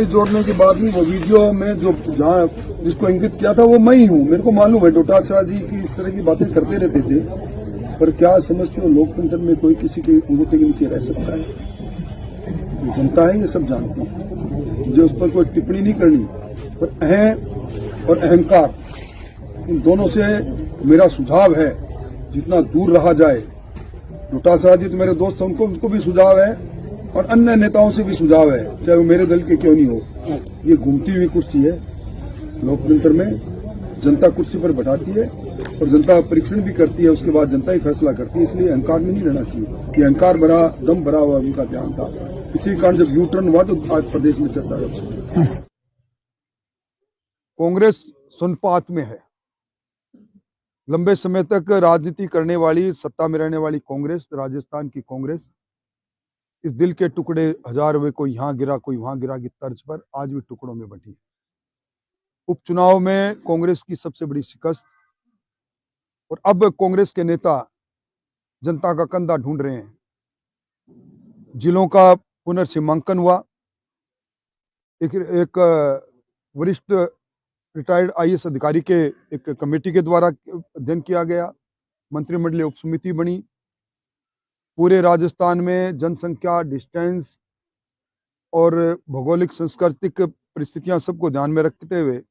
जोड़ने की बात नहीं, वो वीडियो में जो जहाँ जिसको इंगित किया था वो मैं ही हूँ। मेरे को मालूम है डोटासरा जी की इस तरह की बातें करते रहते थे, पर क्या समझते हो लोकतंत्र में कोई किसी के अंगूठे के नीचे रह सकता है? ये जनता है, ये सब जानती है। मुझे उस पर कोई टिप्पणी नहीं करनी, पर अहम और अहंकार इन दोनों से मेरा सुझाव है जितना दूर रहा जाए। डोटासरा जी तो मेरे दोस्त हैं, उनको भी सुझाव है और अन्य नेताओं से भी सुझाव है, चाहे वो मेरे दल के क्यों नहीं हो। ये घूमती हुई कुर्सी है लोकतंत्र में, जनता कुर्सी पर बैठाती है और जनता परीक्षण भी करती है, उसके बाद जनता ही फैसला करती है। इसलिए अहंकार में नहीं रहना चाहिए। ये अहंकार भरा दम भरा हुआ उनका ध्यान था। इसी कारण जब यू टर्न हुआ तो आज प्रदेश में चर्चा है। कांग्रेस सुनपात में है। लंबे समय तक राजनीति करने वाली, सत्ता में रहने वाली कांग्रेस, राजस्थान की कांग्रेस, इस दिल के टुकड़े हजार हुए, कोई यहां गिरा कोई वहां गिरा की तर्ज पर आज भी टुकड़ों में बंटी है। उपचुनाव में कांग्रेस की सबसे बड़ी शिकस्त, और अब कांग्रेस के नेता जनता का कंधा ढूंढ रहे हैं। जिलों का पुनर्सीमांकन हुआ, एक वरिष्ठ रिटायर्ड आईएएस अधिकारी के एक कमेटी के द्वारा अध्ययन किया गया, मंत्रिमंडलीय उपसमिति बनी। पूरे राजस्थान में जनसंख्या, डिस्टेंस और भौगोलिक सांस्कृतिक परिस्थितियां सबको ध्यान में रखते हुए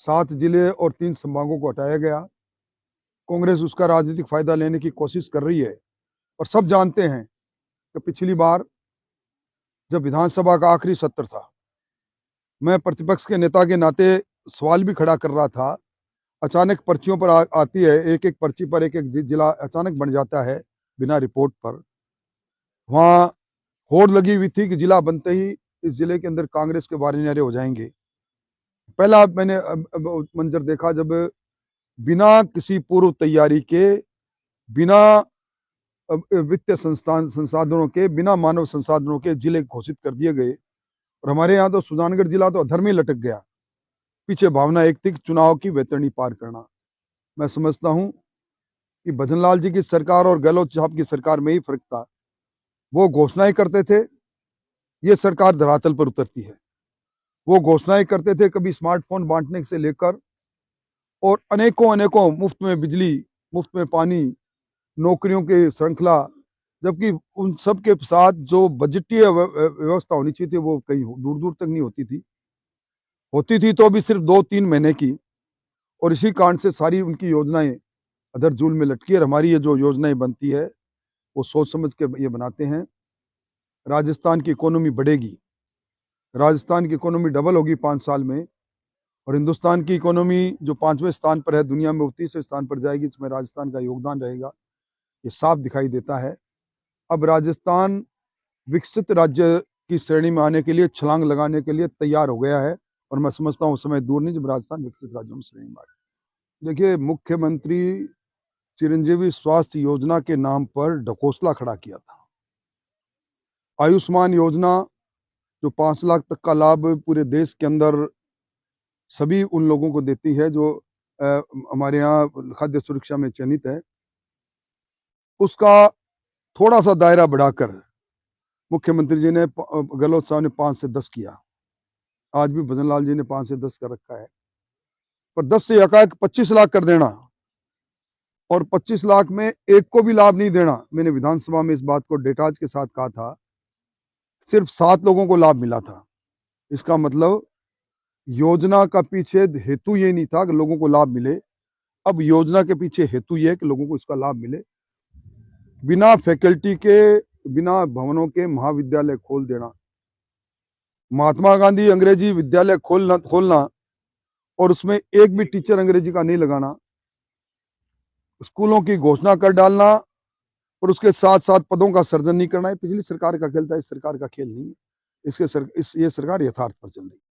7 जिले और 3 संभागों को हटाया गया। कांग्रेस उसका राजनीतिक फायदा लेने की कोशिश कर रही है, और सब जानते हैं कि पिछली बार जब विधानसभा का आखिरी सत्र था, मैं प्रतिपक्ष के नेता के नाते सवाल भी खड़ा कर रहा था। अचानक पर्चियों पर आती है, एक एक पर्ची पर एक एक जिला अचानक बन जाता है बिना रिपोर्ट पर। वहां होड़ लगी हुई थी कि जिला बनते ही इस जिले के अंदर कांग्रेस के वारिन्यारे हो जाएंगे। पहला मैंने मंजर देखा जब बिना किसी पूर्व तैयारी के, बिना वित्तीय संसाधनों के, बिना मानव संसाधनों के जिले घोषित कर दिए गए। और हमारे यहाँ तो सुजानगढ़ जिला तो अधर में लटक गया। पीछे भावना एक थी चुनाव की वैतरणी पार करना। मैं समझता हूं कि भजनलाल जी की सरकार और गहलोत साहब की सरकार में ही फर्क था। वो घोषणाएं करते थे, ये सरकार धरातल पर उतरती है। वो घोषणाएं करते थे कभी स्मार्टफोन बांटने से लेकर और अनेकों अनेकों मुफ्त में बिजली, मुफ्त में पानी, नौकरियों की श्रृंखला, जबकि उन सब के साथ जो बजटीय व्यवस्था होनी चाहिए थी वो कहीं दूर दूर तक नहीं होती थी तो भी सिर्फ 2-3 महीने की। और इसी कारण से सारी उनकी योजनाएं अधर झूल में लटकी। और हमारी ये जो योजनाएं बनती है वो सोच समझ के ये बनाते हैं। राजस्थान की इकोनॉमी बढ़ेगी, राजस्थान की इकोनॉमी डबल होगी 5 साल में, और हिंदुस्तान की इकोनॉमी जो 5वें स्थान पर है दुनिया में, वो 30वें स्थान पर जाएगी। इसमें राजस्थान का योगदान रहेगा, ये साफ दिखाई देता है। अब राजस्थान विकसित राज्य की श्रेणी में आने के लिए, छलांग लगाने के लिए तैयार हो गया है, और मैं समझता हूँ समय दूर नहीं जब राजस्थान विकसित राज्यों में श्रेणी में आए। देखिए, मुख्यमंत्री चिरंजीवी स्वास्थ्य योजना के नाम पर ढकोसला खड़ा किया था। आयुष्मान योजना जो 5 लाख तक का लाभ पूरे देश के अंदर सभी उन लोगों को देती है जो हमारे यहाँ खाद्य सुरक्षा में चयनित है, उसका थोड़ा सा दायरा बढ़ाकर मुख्यमंत्री जी ने, गहलोत साहब ने 5 से 10 किया। आज भी भजनलाल जी ने 5 से 10 कर रखा है, पर 10 से एकाएक 25 लाख कर देना और 25 लाख में एक को भी लाभ नहीं देना। मैंने विधानसभा में इस बात को डेटाज के साथ कहा था, सिर्फ 7 लोगों को लाभ मिला था। इसका मतलब योजना का पीछे हेतु ये नहीं था कि लोगों को लाभ मिले, अब योजना के पीछे हेतु ये है कि लोगों को इसका लाभ मिले। बिना फैकल्टी के, बिना भवनों के महाविद्यालय खोल देना, महात्मा गांधी अंग्रेजी विद्यालय खोलना और उसमें एक भी टीचर अंग्रेजी का नहीं लगाना, स्कूलों की घोषणा कर डालना और उसके साथ साथ पदों का सृजन नहीं करना, है पिछली सरकार का खेल था, इस सरकार का खेल नहीं है। ये सरकार यथार्थ पर चल रही है।